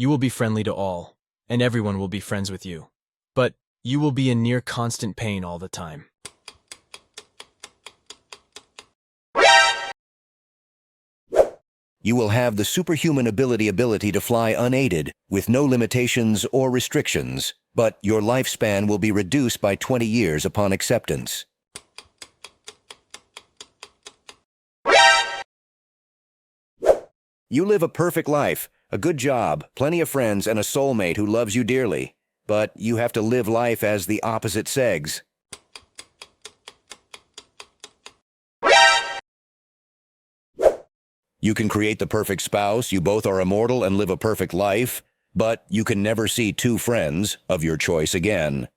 You will be friendly to all, and everyone will be friends with you. But you will be in near constant pain all the time. You will have the superhuman ability to fly unaided, with no limitations or restrictions, but your lifespan will be reduced by 20 years upon acceptance. You live a perfect life, a good job, plenty of friends, and a soulmate who loves you dearly. But you have to live life as the opposite sex. You can create the perfect spouse, you both are immortal and live a perfect life, but you can never see two friends of your choice again.